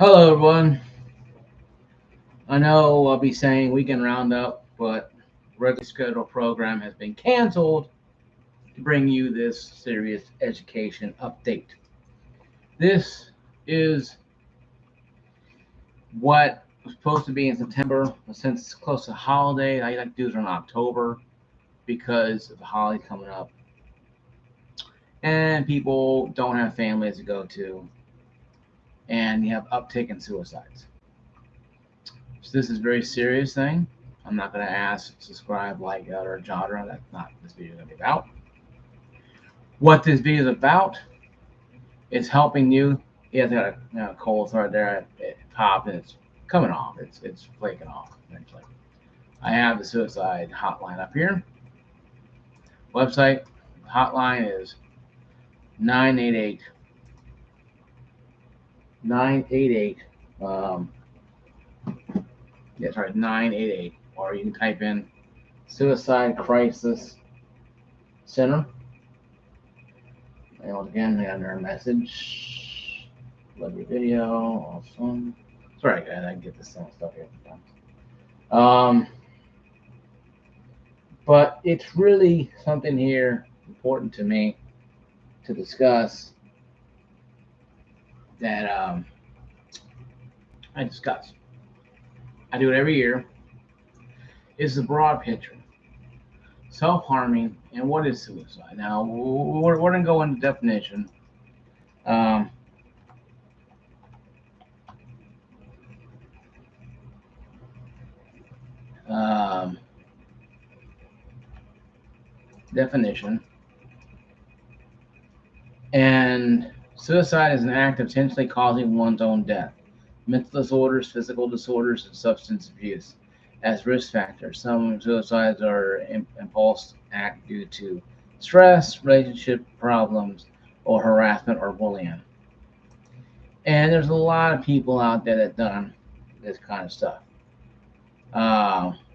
Hello, everyone. I know I'll be saying weekend roundup, but regularly scheduled program has been canceled to bring you this serious education update. This is what was supposed to be in September, but since it's close to the holiday, I like to do it in October because of the holidays coming up, and people don't have families to go to, and you have uptick in suicides. So this is a very serious thing. I'm not going to ask, subscribe, like, or genre. That's not what this video is going to be about. What this video is about is helping you. Yeah, I got a cold right there. It popped and it's coming off. It's flaking off eventually. I have the suicide hotline up here. Website hotline is 988 988. Yeah, sorry, 988. Or you can type in Suicide Crisis Center. And again, they got their message. Love your video. Awesome. Sorry, guys, I get this stuff here sometimes. But it's really something here important to me to discuss that I discuss. I do it every year. It's the broad picture. Self-harming and what is suicide? Now, we're going to go into definition. Um, um, Definition. And suicide is an act of intentionally causing one's own death. Mental disorders, physical disorders, and substance abuse as risk factors. Some suicides are impulse act due to stress, relationship problems, or harassment or bullying. And there's a lot of people out there that done this kind of stuff.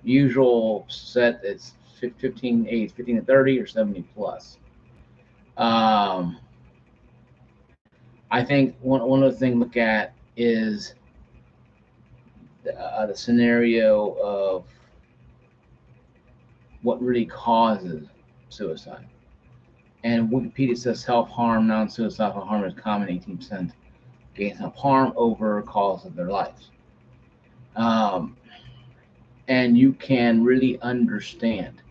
Usual set it's 15 age 15 to 30 or 70 plus. Um, I think one of the things to look at is the scenario of what really causes suicide. And Wikipedia says self-harm, non-suicidal harm is common 18% gain self-harm over cause of their lives. And you can really understand.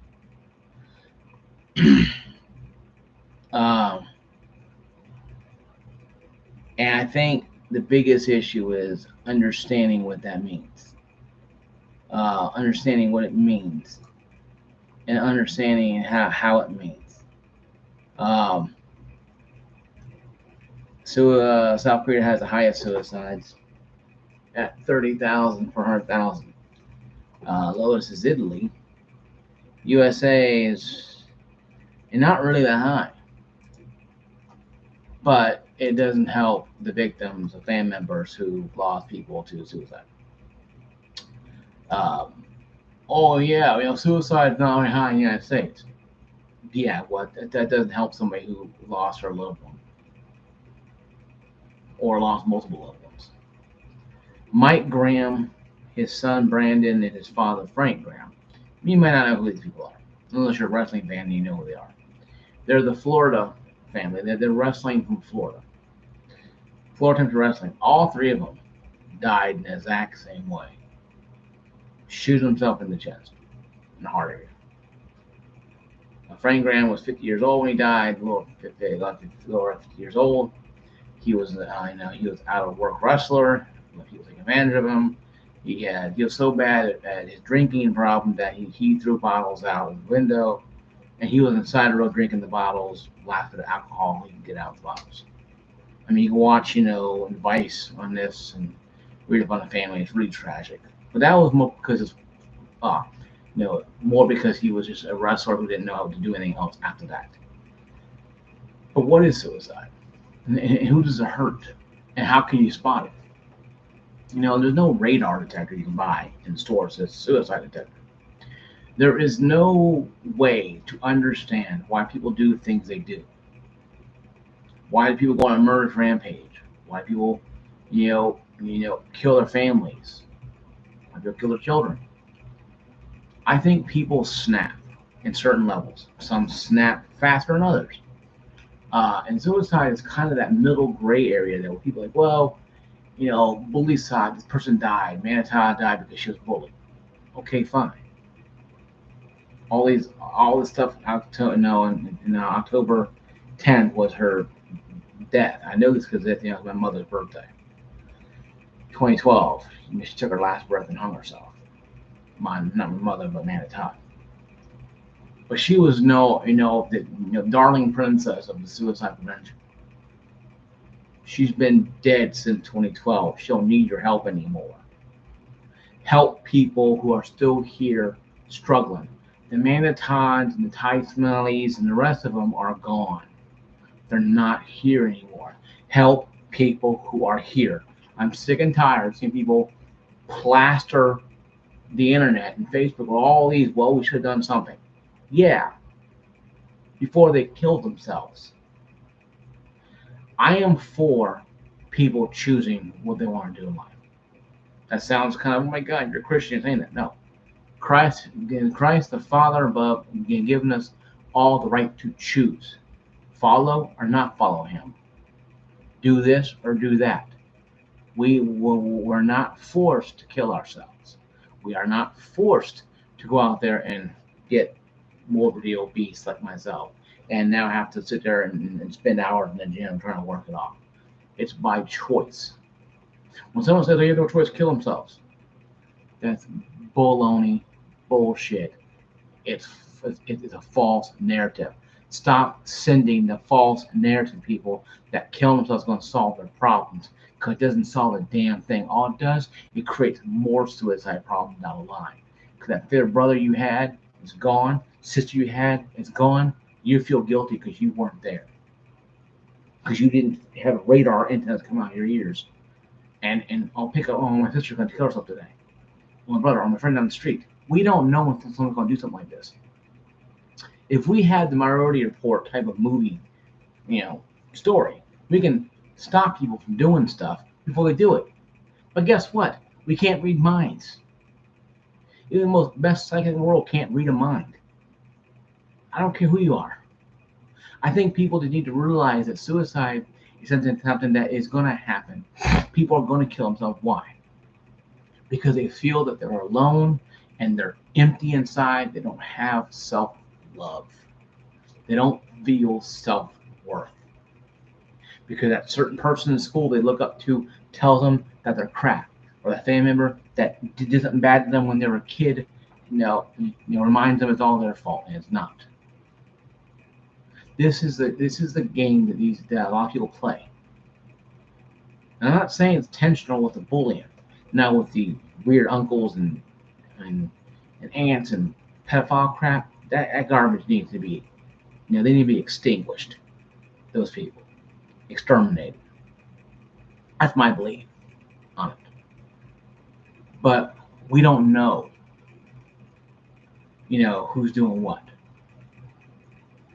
um, and I think the biggest issue is understanding what that means, understanding what it means, and understanding how it means. Um, South Korea has the highest suicides at 30,000 per 100,000. Lowest is Italy. USA is not really that high, but it doesn't help the victims, the family members who lost people to suicide. Um, oh yeah, suicide is not only high in the United States. Yeah, that doesn't help somebody who lost her loved one or lost multiple loved ones. Mike Graham, his son Brandon, and his father Frank Graham. You might not know who these people are, unless you're a wrestling fan and you know who they are. They're the Florida family. They're wrestling from Florida. Florida Temptation Wrestling. All three of them died in the exact same way. Shooting himself in the chest, in the heart area. Frank Graham was 50 years old when he died. Lower 50 years old. He was, he was out of work wrestler. People taking advantage of him. He was so bad at his drinking problem that he threw bottles out of the window, and he was inside the road drinking the bottles, laughed at the alcohol. He could get out the bottles. I mean, you can watch, Vice on this and read about the family. It's really tragic. But that was more because it's, more because he was just a wrestler who didn't know how to do anything else after that. But what is suicide? And who does it hurt? And how can you spot it? There's no radar detector you can buy in stores that's suicide detector. There is no way to understand why people do things they do. Why do people go on a murder rampage? Why do people, kill their families, or kill their children. I think people snap in certain levels. Some snap faster than others. And suicide is kind of that middle gray area there where people are like, well, bully side, this person died. Manita died because she was bullied. Okay, fine. All this stuff, October 10th was her death. I know this because it was my mother's birthday. 2012, she took her last breath and hung herself. Not my mother, but Manita. But she was the darling princess of the suicide prevention. She's been dead since 2012. She don't need your help anymore. Help people who are still here struggling. The Manitons and the Ty Smellies and the rest of them are gone. They're not here anymore. Help people who are here. I'm sick and tired of seeing people plaster the internet and Facebook with all these, well, we should have done something. Yeah, before they killed themselves. I am for people choosing what they want to do in life. That sounds kind of, oh my God, you're a Christian saying that. No. Christ, the Father above, given us all the right to choose. Follow or not follow him. Do this or do that. We're not forced to kill ourselves. We are not forced to go out there and get morbidly obese like myself and now have to sit there and spend hours in the gym trying to work it off. It's by choice. When someone says they have no choice to kill themselves, that's baloney, bullshit. It's a false narrative. Stop sending the false narrative to people that killing themselves is going to solve their problems, because it doesn't solve a damn thing. All it does, it creates more suicide problems down the line. Because that favorite brother you had is gone, sister you had is gone. You feel guilty because you weren't there, because you didn't have radar antennas come out of your ears. And I'll pick up, oh, my sister's going to kill herself today. Or my brother, or my friend down the street. We don't know when someone's going to do something like this. If we had the Minority Report type of movie, story, we can stop people from doing stuff before they do it. But guess what? We can't read minds. Even the most best psychic in the world can't read a mind. I don't care who you are. I think people need to realize that suicide is something that is going to happen. People are going to kill themselves. Why? Because they feel that they're alone and they're empty inside. They don't have self-love. They don't feel self-worth. Because that certain person in school they look up to tells them that they're crap. Or that family member that did something bad to them when they were a kid, reminds them it's all their fault, and it's not. This is the game that a lot of people play. And I'm not saying it's intentional with the bullying. Now with the weird uncles and aunts and pedophile crap, that garbage needs to be, they need to be extinguished. Those people, exterminated. That's my belief on it. But we don't know, who's doing what.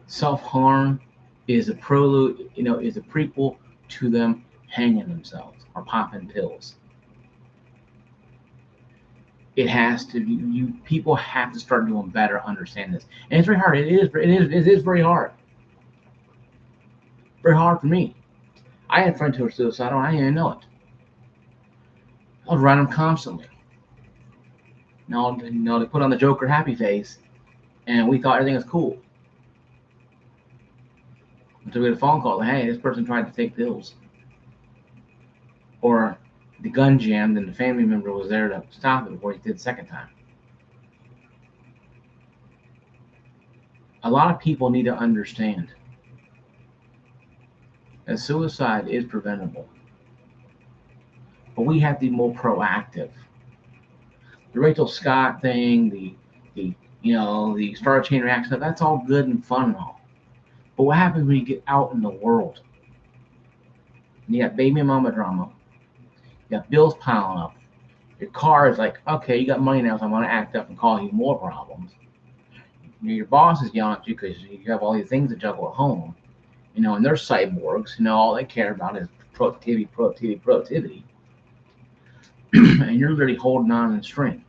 Self-harm is a prelude, is a prequel to them hanging themselves or popping pills. It has to be, people have to start doing better, understand this. And it's very hard. It is very hard. Very hard for me. I had friends who were suicidal, and I didn't even know it. I was around them constantly. They put on the Joker happy face, and we thought everything was cool. Until we had a phone call, hey, this person tried to take pills. Or the gun jammed and the family member was there to stop it before he did the second time. A lot of people need to understand that suicide is preventable. But we have to be more proactive. The Rachel Scott thing, the star chain reaction, that's all good and fun and all. But what happens when you get out in the world? And you got baby and mama drama. You got bills piling up. Your car is like, okay, you got money now, so I'm going to act up and cause you more problems. Your boss is yelling at you because you have all these things to juggle at home. And they're cyborgs. All they care about is productivity. and you're literally holding on in string.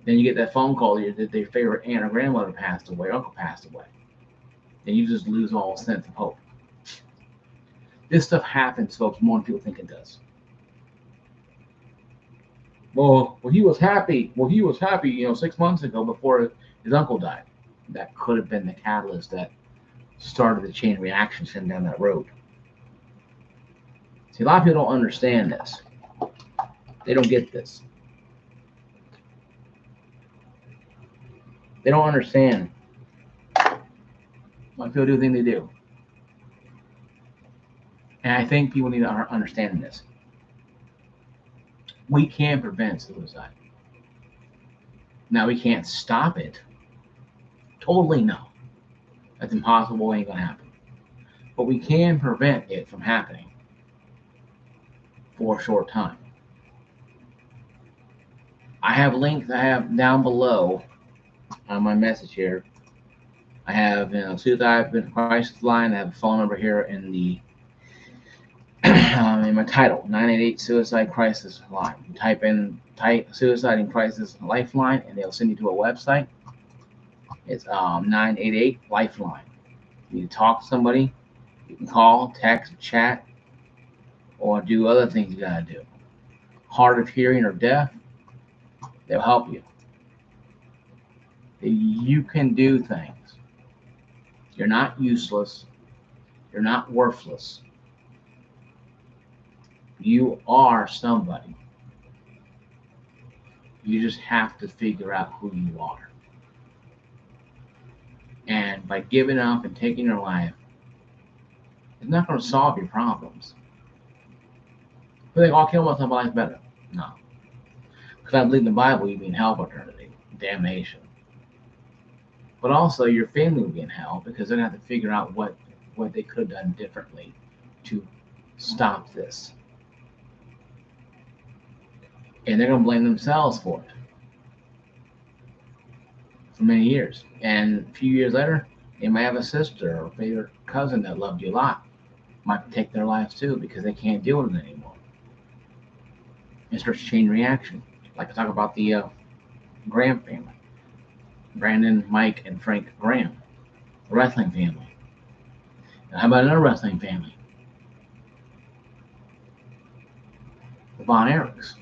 Then you get that phone call that their favorite aunt or grandmother passed away, uncle passed away. Then you just lose all sense of hope. This stuff happens, folks, more than people think it does. Well, he was happy. Well, he was happy, 6 months ago before his uncle died. That could have been the catalyst that started the chain reaction sent down that road. See, a lot of people don't understand this. They don't get this. They don't understand why people do the thing they do. And I think people need to understand this. We can prevent suicide. Now, we can't stop it. Totally no. That's impossible, ain't gonna happen. But we can prevent it from happening for a short time. I have links I have down below on my message here. I have Suicide and Crisis Line. I have a phone number here in the in my title, 988 Suicide Crisis Line. You type Suicide and Crisis Lifeline, and they'll send you to a website. It's 988 Lifeline. You need to talk to somebody. You can call, text, chat, or do other things you gotta do. Hard of hearing or deaf, they'll help you. You can do things. You're not useless. You're not worthless. You are somebody. You just have to figure out who you are. And by giving up and taking your life, it's not going to solve your problems. You think, I'll kill myself, my life's better. No. Because I believe in the Bible, you'd be in hell for eternity, damnation. But also, your family will be in hell because they're going to have to figure out what they could have done differently to stop this. And they're going to blame themselves for it for many years. And a few years later, they might have a sister or favorite cousin that loved you a lot. Might take their lives too because they can't deal with it anymore. It starts a chain reaction. Like I talk about the Graham family. Brandon, Mike, and Frank Graham. The wrestling family. Now, how about another wrestling family? The Von Erichs.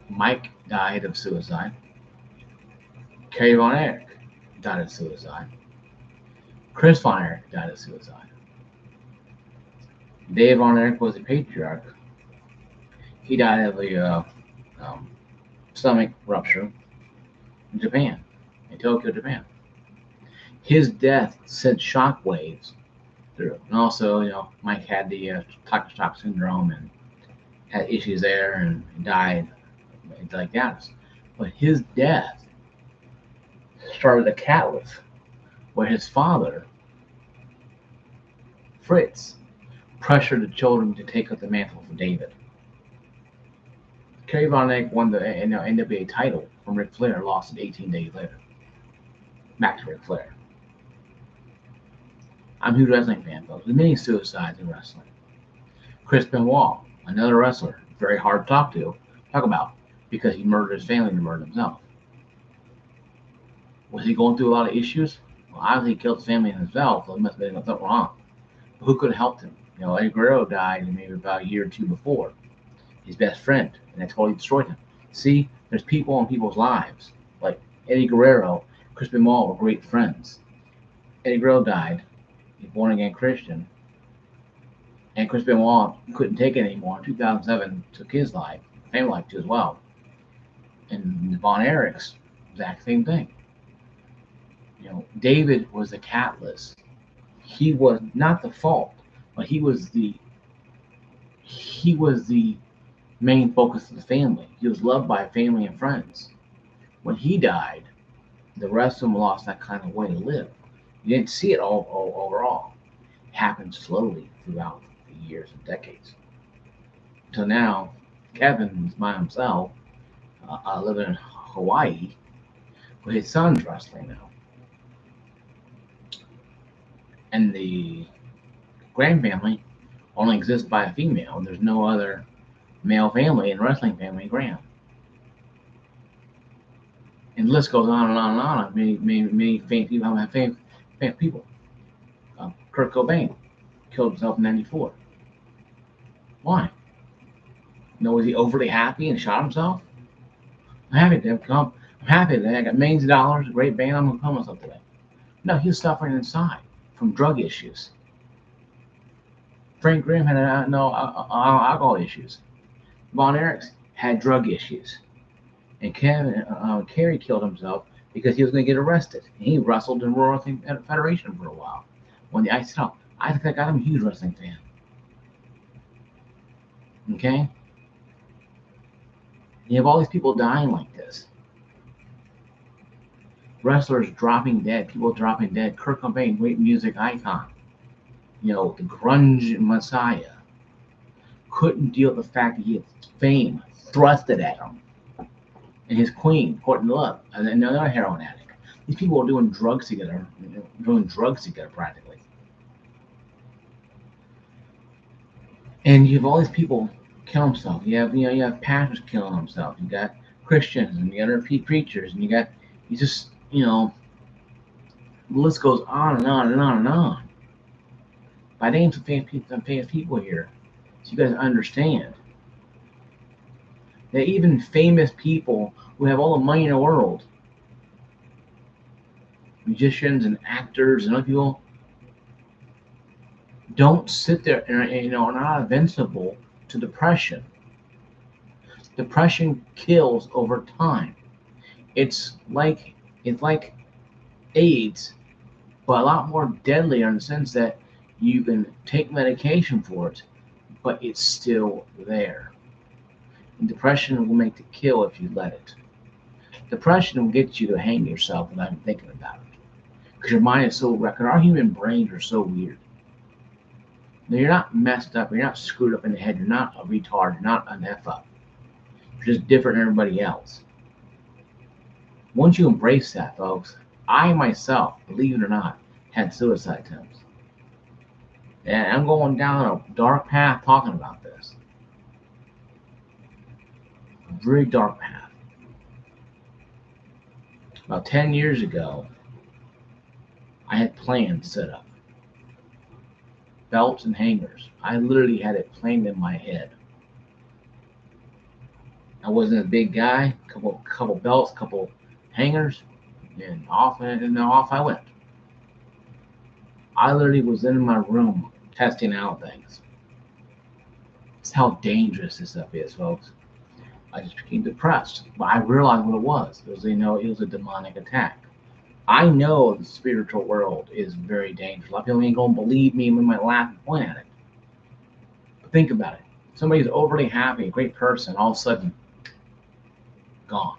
Mike died of suicide. Kerry Von Erich died of suicide. Chris Von Erich died of suicide. Dave Von Erich was a patriarch. He died of a stomach rupture in Japan, in Tokyo, Japan. His death sent shockwaves through. And also, Mike had the toxic shock syndrome and had issues there and died like that. But his death started a catalyst where his father, Fritz, pressured the children to take up the mantle for David. Kerry Von Erich won the NWA title from Ric Flair, lost it 18 days later. Back to Ric Flair. I'm a huge wrestling fan, folks. There's many suicides in wrestling. Chris Benoit, another wrestler, very hard to talk about, because he murdered his family and murdered himself. Was he going through a lot of issues? Well, obviously he killed his family and himself, so he must have been something wrong. But who could have helped him? Eddie Guerrero died maybe about a year or two before. His best friend, and that totally destroyed him. See, there's people in people's lives. Like Eddie Guerrero, Chris Benoit were great friends. Eddie Guerrero died. He's a born-again Christian. And Chris Benoit couldn't take it anymore. In 2007, took his life, family life too as well. And the Von Erichs, exact same thing. David was the catalyst. He was not the fault, but he was the main focus of the family. He was loved by family and friends. When he died, the rest of them lost that kind of way to live. You didn't see it all overall. It happened slowly throughout the years and decades. Until now, Kevin is by himself, living in Hawaii, but his son's wrestling now. And the Graham family only exists by a female. There's no other male family in wrestling family Graham. And the list goes on and on and on. Many famous people have famous people. Kurt Cobain killed himself in '94. Why? Was he overly happy and shot himself? I'm happy to have come. I'm happy that I got millions of dollars, a great band. I'm gonna kill myself today. No, he was suffering inside from drug issues. Frank Graham had alcohol issues. Von Erichs had drug issues. And Kerry killed himself because he was going to get arrested. And he wrestled in Royal Wrestling Federation for a while. I said, I think I'm a huge wrestling fan. Okay? You have all these people dying like this. Wrestlers dropping dead, people dropping dead. Kurt Cobain, great music icon. The grunge messiah. Couldn't deal with the fact that he had fame thrusted at him. And his queen, Courtney Love, and another heroin addict. These people are doing drugs together practically. And you have all these people kill themselves. You have pastors killing themselves. You got Christians and you got preachers, and the list goes on and on and on and on. By names of famous people here, so you guys understand that even famous people who have all the money in the world, magicians and actors and other people, don't sit there and are not invincible to depression. Depression kills over time. It's like AIDS, but a lot more deadlier in the sense that you can take medication for it, but it's still there. And depression will make the kill if you let it. Depression will get you to hang yourself without even thinking about it. Because your mind is so wrecked. Our human brains are so weird. Now, you're not messed up. You're not screwed up in the head. You're not a retard. You're not an F-up. You're just different than everybody else. Once you embrace that, folks, I myself, believe it or not, had suicide attempts. And I'm going down a dark path talking about this. A very dark path. About 10 years ago, I had plans set up. Belts and hangers. I literally had it planned in my head. I wasn't a big guy. Couple belts, couple hangers, and off I went. I literally was in my room testing out things. That's how dangerous this stuff is, folks. I just became depressed, but I realized what it was. It was a demonic attack. I know the spiritual world is very dangerous. A lot of people ain't gonna believe me when I laugh and point at it. But think about it. Somebody's overly happy, a great person, all of a sudden, gone.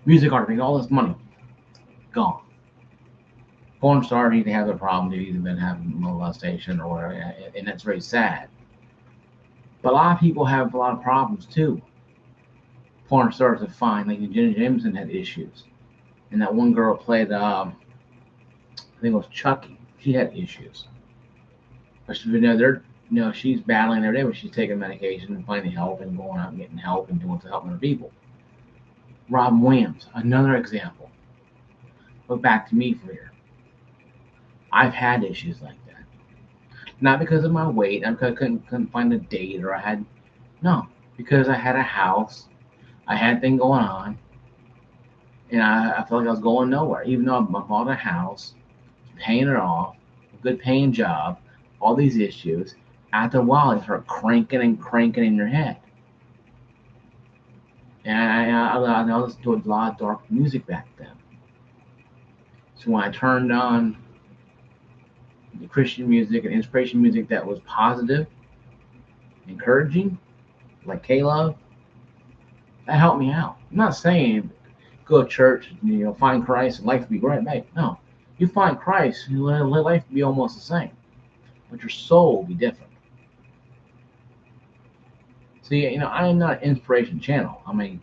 Music artist, all this money, gone. Porn star, they have a problem. They've either been having molestation or whatever, and that's very sad. But a lot of people have a lot of problems too. Porn stars are fine. Like Jenna Jameson had issues. And that one girl played, I think it was Chucky. She had issues. But she's battling every day, but she's taking medication and finding help and going out and getting help and doing to help other people. Robin Williams, another example. But back to me for here. I've had issues like that. Not because of my weight, not because I couldn't find a date, because I had a house, I had a thing going on, and I felt like I was going nowhere. Even though I bought a house, paying it off, a good paying job, all these issues, after a while, they start cranking in your head. And I listened to a lot of dark music back then. So when I turned on the Christian music and inspiration music that was positive, encouraging, like K-Love, that helped me out. I'm not saying go to church, find Christ and life will be great. No, you find Christ, life will be almost the same, but your soul will be different. See, I am not an inspiration channel. I mean,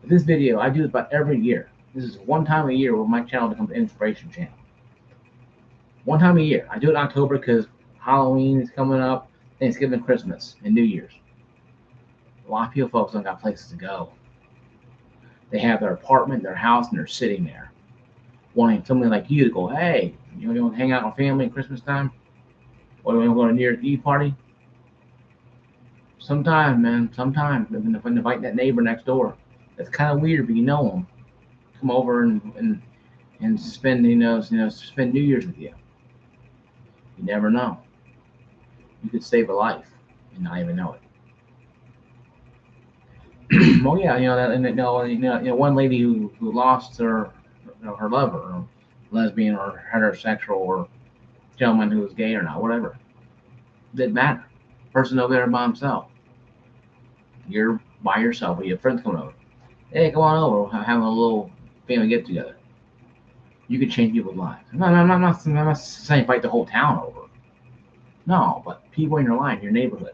this video I do it about every year. This is one time a year where my channel becomes an inspiration channel. One time a year. I do it in October because Halloween is coming up, Thanksgiving, Christmas, and New Year's. A lot of people, folks, don't got places to go. They have their apartment, their house, and they're sitting there wanting somebody like you to go, hey, you want to hang out with family at Christmas time? Or you want to go to a New Year's Eve party? Sometimes, man, sometimes, if I invite that neighbor next door, it's kind of weird, but you know them. Come over and spend, spend New Year's with you. You never know. You could save a life and not even know it. Well, yeah, one lady who lost her lover, or lesbian, or heterosexual, or gentleman who was gay or not, whatever. Didn't matter. Person over there by himself. You're by yourself, or your friends coming over. Hey, come on over. We're having a little family get together. You can change people's lives. I'm not saying fight the whole town over. No, but people in your life, your neighborhood,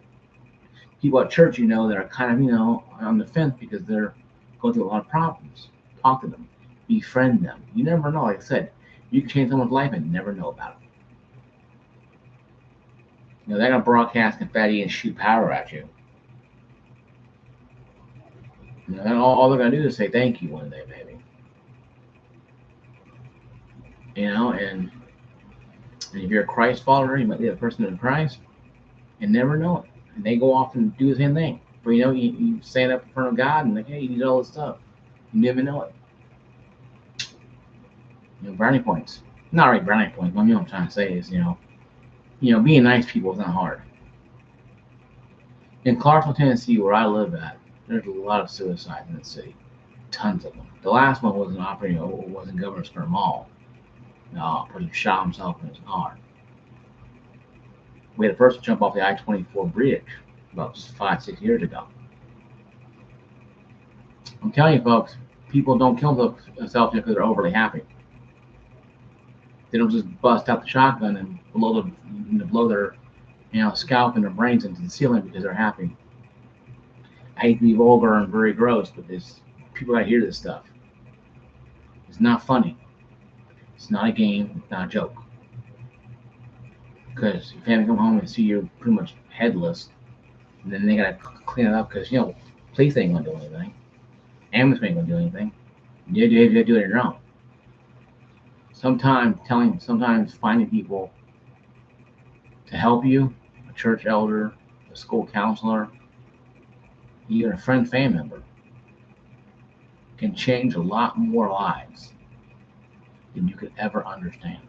people at church, that are kind of, on the fence because they're going through a lot of problems. Talk to them, befriend them. You never know. Like I said, you can change someone's life and never know about it. They're gonna broadcast confetti and shoot powder at you. All they're gonna do is say thank you one day, maybe. And if you're a Christ follower, you might be a person in Christ and never know it. And they go off and do the same thing. But you stand up in front of God and like, hey, you did all this stuff. You never know it. Brownie points. Not really brownie points, but what I'm trying to say is, being nice to people is not hard. In Clarksville, Tennessee, where I live at, there's a lot of suicides in the city. Tons of them. The last one was in Governor Square Mall. A person shot himself in his car. We had a person jump off the I-24 bridge about 5-6 years ago. I'm telling you, folks, people don't kill themselves because they're overly happy. They don't just bust out the shotgun and blow their scalp and their brains into the ceiling because they're happy. I hate to be vulgar and very gross, but people gotta hear this stuff. It's not funny. It's not a game. It's not a joke. Because your family come home and see you pretty much headless, and then they gotta clean it up because police ain't gonna do anything. Ambulance ain't gonna do anything. You have to do it on your own. Sometimes finding people to help you, a church elder, a school counselor, even a friend, family member, can change a lot more lives than you could ever understand.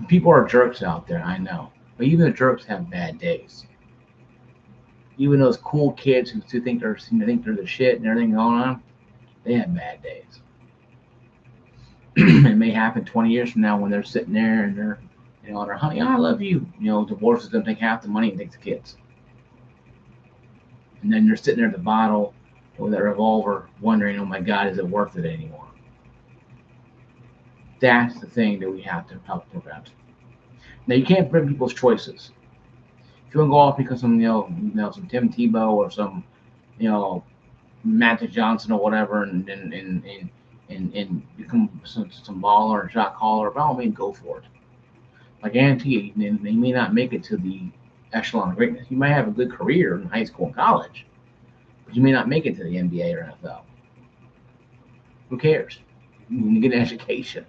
People are jerks out there, I know, but even the jerks have bad days. Even those cool kids who think they're the shit and everything going on, they have bad days. It may happen 20 years from now when they're sitting there and they're, honey, I love you. Divorces them, take half the money and takes the kids. And then you're sitting there at the bottle with that revolver wondering, oh my God, is it worth it anymore? That's the thing that we have to help prevent. Now, you can't prevent people's choices. If you want to go off because some Tim Tebow or some, Magic Johnson or whatever and become some baller or shot caller, by all means, go for it. I guarantee you, they may not make it to the echelon of greatness. You might have a good career in high school and college, but you may not make it to the NBA or NFL. Who cares? You get an education,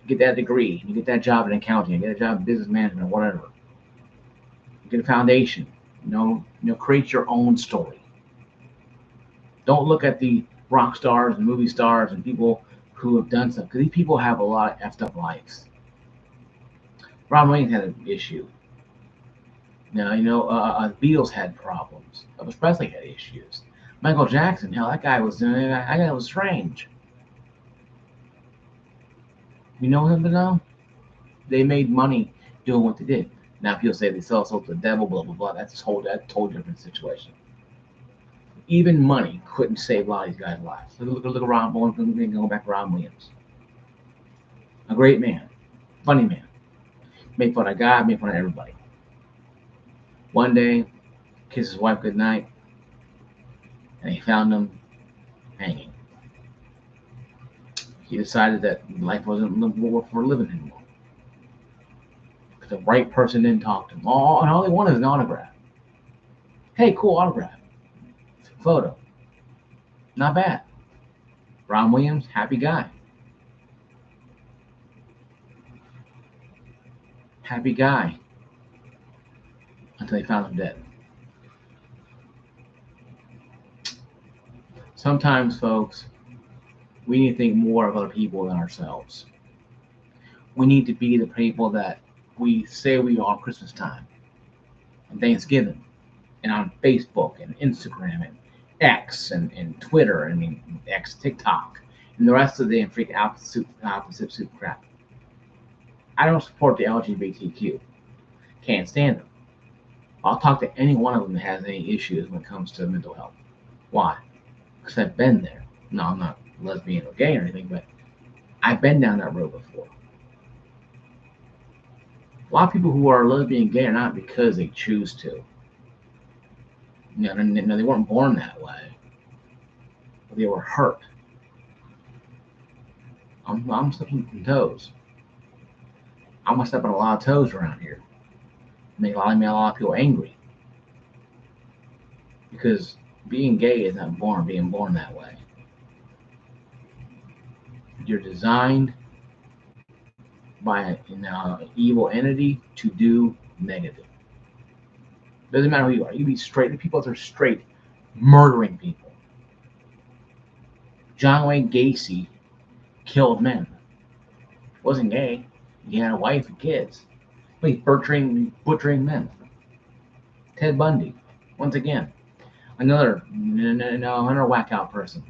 you get that degree, you get that job in accounting, you get a job in business management or whatever. You get a foundation. Create your own story. Don't look at the rock stars and movie stars and people who have done stuff, because these people have a lot of effed up lives. Ron Williams had an issue. The Beatles had problems. Elvis Presley had issues. Michael Jackson, hell, that guy was strange. You know him to know? They made money doing what they did. Now people say they sell soul to the devil, blah blah blah. That's a whole different situation. Even money couldn't save a lot of these guys' lives. Look at Ron Williams. Go back to Ron Williams. A great man, funny man. Made fun of God, made fun of everybody. One day, kissed his wife goodnight, and he found him hanging. He decided that life wasn't worth for living anymore. The right person didn't talk to them. And all they want is an autograph. Hey, cool autograph. Photo. Not bad. Ron Williams, happy guy. Happy guy. Until they found him dead. Sometimes, folks, we need to think more of other people than ourselves. We need to be the people that we say we are Christmas time and Thanksgiving and on Facebook and Instagram and X and Twitter and X TikTok and the rest of the freaking opposite soup crap. I don't support the LGBTQ. Can't stand them. I'll talk to any one of them that has any issues when it comes to mental health. Why? Because I've been there. No, I'm not lesbian or gay or anything, but I've been down that road before. A lot of people who are lesbian and gay are not because they choose to. No, they weren't born that way. But they were hurt. I'm stepping some toes. I'm gonna step on a lot of toes around here. Make a lot of people angry. Because being gay is not being born that way. You're designed by an evil entity to do negative. Doesn't matter who you are. You can be straight. The people that are straight murdering people. John Wayne Gacy killed men. Wasn't gay. He had a wife and kids. But he's butchering men. Ted Bundy, once again, another whack out person.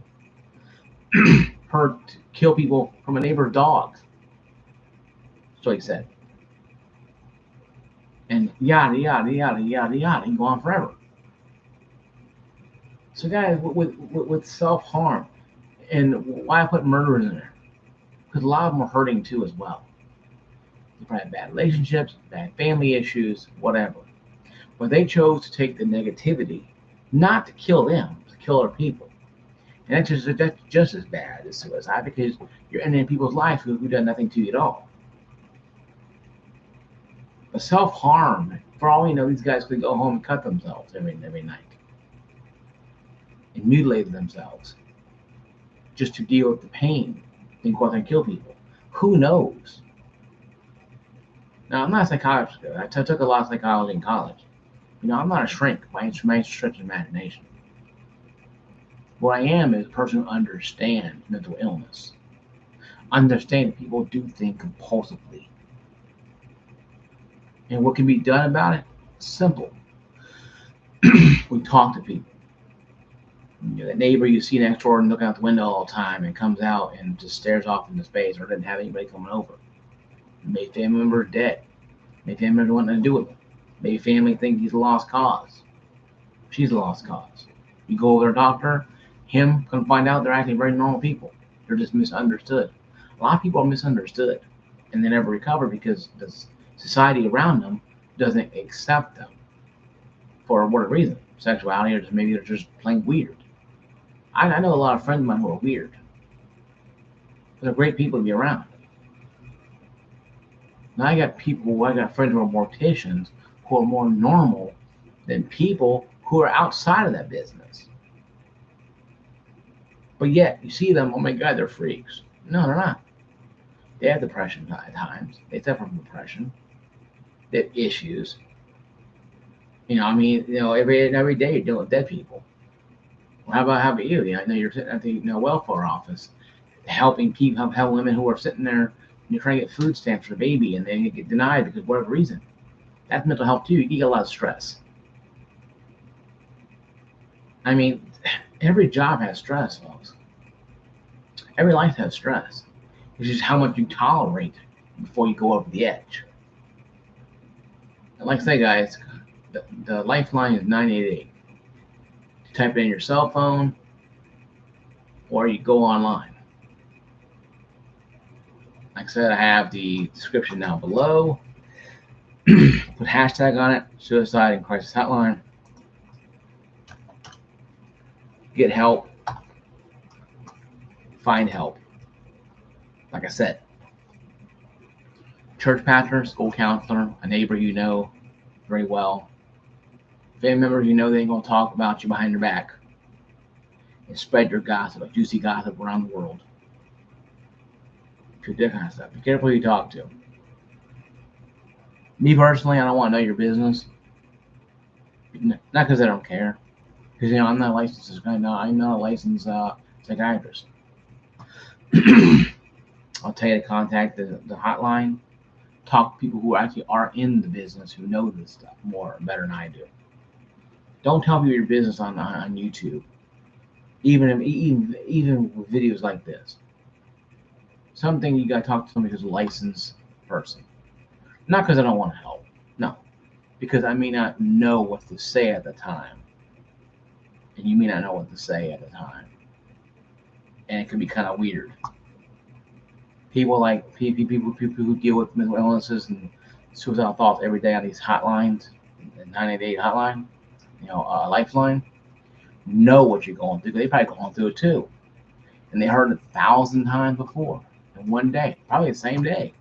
Kill people from a neighbor's dog. That's what he said. And yada yada yada yada yada. He can go on forever. So guys, with self-harm, and why I put murderers in there? Because a lot of them are hurting too as well. They probably have bad relationships, bad family issues, whatever. But they chose to take the negativity, not to kill them, to kill other people. And that's just as bad as suicide, because you're ending people's lives who done nothing to you at all. But self-harm, for all we know, these guys could go home and cut themselves every night. And mutilate themselves. Just to deal with the pain. And go out there and kill people. Who knows? Now, I'm not a psychologist. I took a lot of psychology in college. I'm not a shrink by any stretch of imagination. What I am is a person who understands mental illness. Understand that people do think compulsively. And what can be done about it? Simple. We talk to people. That neighbor you see next door and looking out the window all the time and comes out and just stares off into space or doesn't have anybody coming over. Maybe family member is dead. Maybe family member wanting to do with him. Maybe family think he's a lost cause. She's a lost cause. You go over to a doctor, him come find out they're actually very normal people. They're just misunderstood. A lot of people are misunderstood and they never recover because the society around them doesn't accept them for whatever reason. Sexuality, or maybe they're just plain weird. I know a lot of friends of mine who are weird. They're great people to be around. Now I got friends who are morticians who are more normal than people who are outside of that business. But yet, you see them, oh my God, they're freaks. No, they're not. They have depression at times. They suffer from depression. They have issues. Every day you're dealing with dead people. Well, how about you? I know you're sitting at the welfare office, helping women who are sitting there, trying to get food stamps for a baby, and they get denied because of whatever reason. That's mental health too. You get a lot of stress. Every job has stress, folks. Every life has stress. It's just how much you tolerate before you go over the edge. And like I say, guys, the lifeline is 988. You type it in your cell phone, or you go online. Like I said, I have the description down below. Put hashtag on it, Suicide and Crisis Hotline. Get help. Find help. Like I said, church pastor, school counselor, a neighbor you know very well, family members you know they ain't gonna talk about you behind your back and spread your gossip, juicy gossip around the world. Do that kind of stuff. Be careful who you talk to. Me personally, I don't want to know your business. Not because I don't care. Because I'm not licensed. I'm not a licensed psychiatrist. I'll tell you to contact the hotline. Talk to people who actually are in the business, who know this stuff better than I do. Don't tell me your business on YouTube. Even with videos like this. Something you gotta talk to somebody who's a licensed person. Not because I don't want to help. No. Because I may not know what to say at the time. And you may not know what to say at the time. And it can be kind of weird. People who deal with mental illnesses and suicidal thoughts every day on these hotlines, the 988 hotline, Lifeline, know what you're going through. They probably gone through it too. And they heard it 1,000 times before in one day, probably the same day.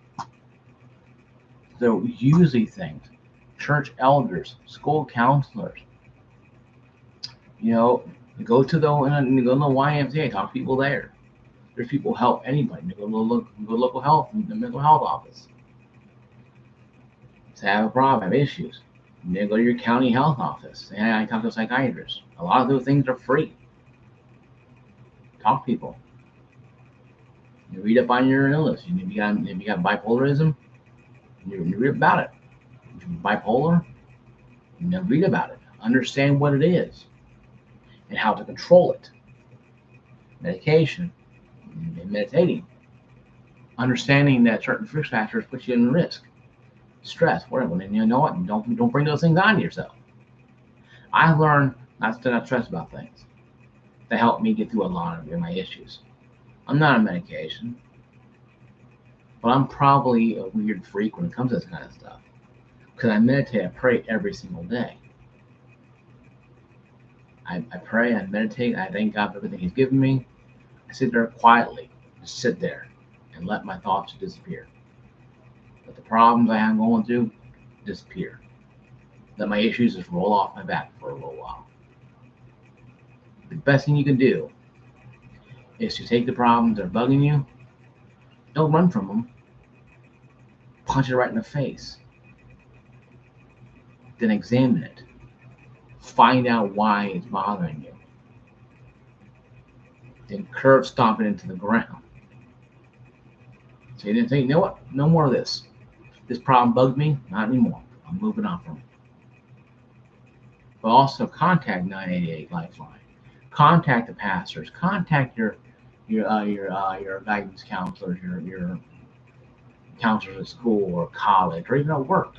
So use these things. Church elders, school counselors. Go to the YMCA, talk to people there. There's people who help anybody. Go to local health, the mental health office. To have a problem, have issues. Then go to your county health office. Say, hey, I talk to a psychiatrist. A lot of those things are free. Talk to people. You read up on your illness. If you got bipolarism, you read about it. If you're bipolar, read about it. Understand what it is and how to control it. Medication, meditating, understanding that certain risk factors put you in risk, stress, whatever. And you know what? Don't bring those things on yourself. I've learned not to stress about things. That helped me get through a lot of my issues. I'm not on medication, but I'm probably a weird freak when it comes to this kind of stuff. Because I meditate, I pray every single day. I pray, I meditate, I thank God for everything He's given me. I sit there quietly, just sit there and let my thoughts disappear. Let the problems I am going through disappear. Let my issues just roll off my back for a little while. The best thing you can do is to take the problems that are bugging you, don't run from them, punch it right in the face, then examine it. Find out why it's bothering you. Then curb stomp it into the ground. So you didn't think, you know what? No more of this. This problem bugged me, not anymore. I'm moving on from it. But also contact 988 Lifeline. Contact the pastors. Contact your guidance counselors, your counselors at school or college or even at work.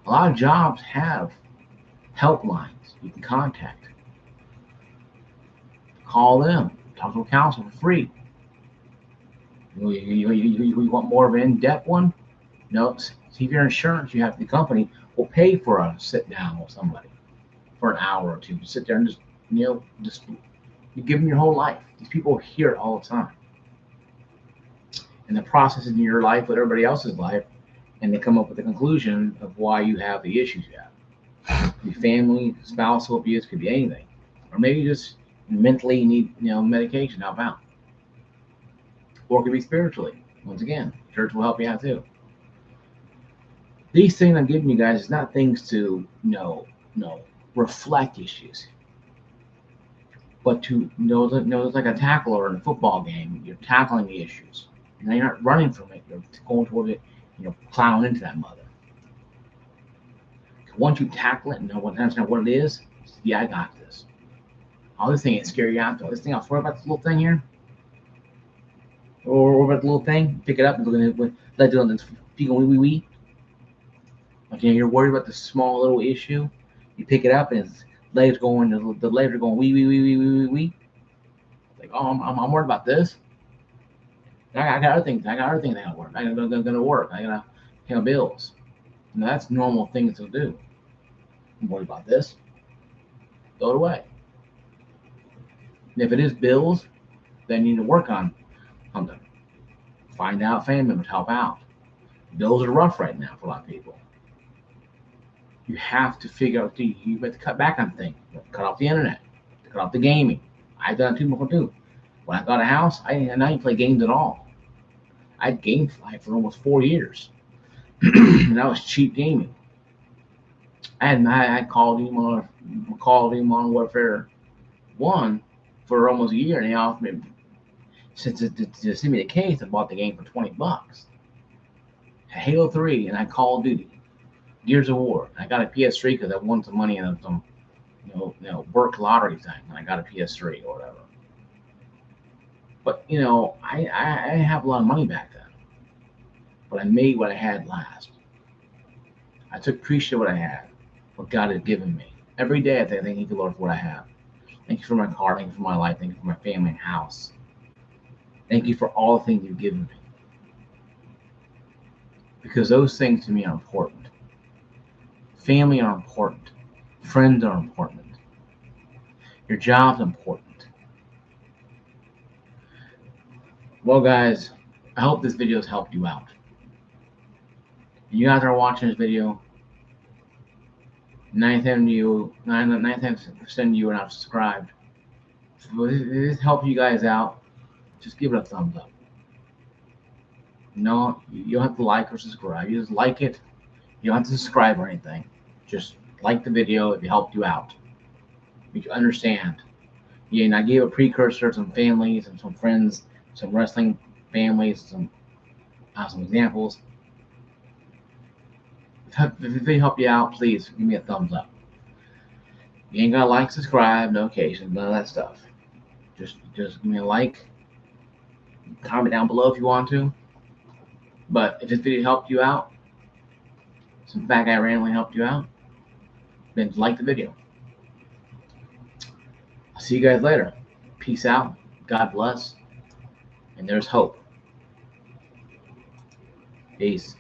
A lot of jobs have helplines you can contact. Call them. Talk to a counselor for free. You want more of an in-depth one? No. See if your insurance you have the company will pay for a sit down with somebody for an hour or two. Sit there and just you give them your whole life. These people hear it all the time. And the process in your life with everybody else's life, and they come up with the conclusion of why you have the issues you have. It could be family, spousal abuse, could be anything. Or maybe just mentally need medication to help out. Or it could be spiritually. Once again, church will help you out too. These things I'm giving you guys is not things to reflect issues. But to know it's like a tackler in a football game. You're tackling the issues. And you're not running from it. You're going toward it, plowing into that mother. Once you tackle it and understand what it is, yeah, I got this. Oh, this thing ain't scary out though. This thing, I'll swear about this little thing here. Or about the little thing, pick it up and look at it, let it on this wee wee. Okay, you're worried about the small little issue. You pick it up and its legs going, the legs are going wee wee wee wee wee wee. Like, oh, I'm worried about this. I got other things. I got to work. I gotta work. I gotta pay bills. That's normal things to do. I'm worried about this. Throw it away. And if it is bills, then you need to work on something. Find out family members, help out. Bills are rough right now for a lot of people. You have to figure out, you have to cut back on things. You have to cut off the internet, cut off the gaming. I've done it too before too. When I got a house, I didn't play games at all. I'd game fly for almost 4 years. And that was cheap gaming. I called him on Modern Warfare 1 for almost a year, and he offered me, since to send me the case, I bought the game for $20. Halo 3, and I Call of Duty, Gears of War. I got a PS3 because I won some money in some work lottery thing, and I got a PS3 or whatever. But I have a lot of money back then, but I made what I had last. I took appreciate what I had, what God had given me. Every day I think, thank you, Lord, for what I have. Thank you for my car. Thank you for my life. Thank you for my family and house. Thank you for all the things you've given me. Because those things to me are important. Family are important. Friends are important. Your job's important. Well, guys, I hope this video has helped you out. You guys are watching this video. 99% of you are not subscribed. So if this helps you guys out, just give it a thumbs up. No, you don't have to like or subscribe. You just like it. You don't have to subscribe or anything. Just like the video if it helped you out. You can understand. Yeah, and I gave a precursor, some families and some friends, some wrestling families, some examples. If they help you out, please give me a thumbs up. You ain't gotta like, subscribe, no occasion, none of that stuff. Just give me a like. Comment down below if you want to. But if this video helped you out, some fat guy randomly helped you out, then like the video. I'll see you guys later. Peace out. God bless. And there's hope. Peace.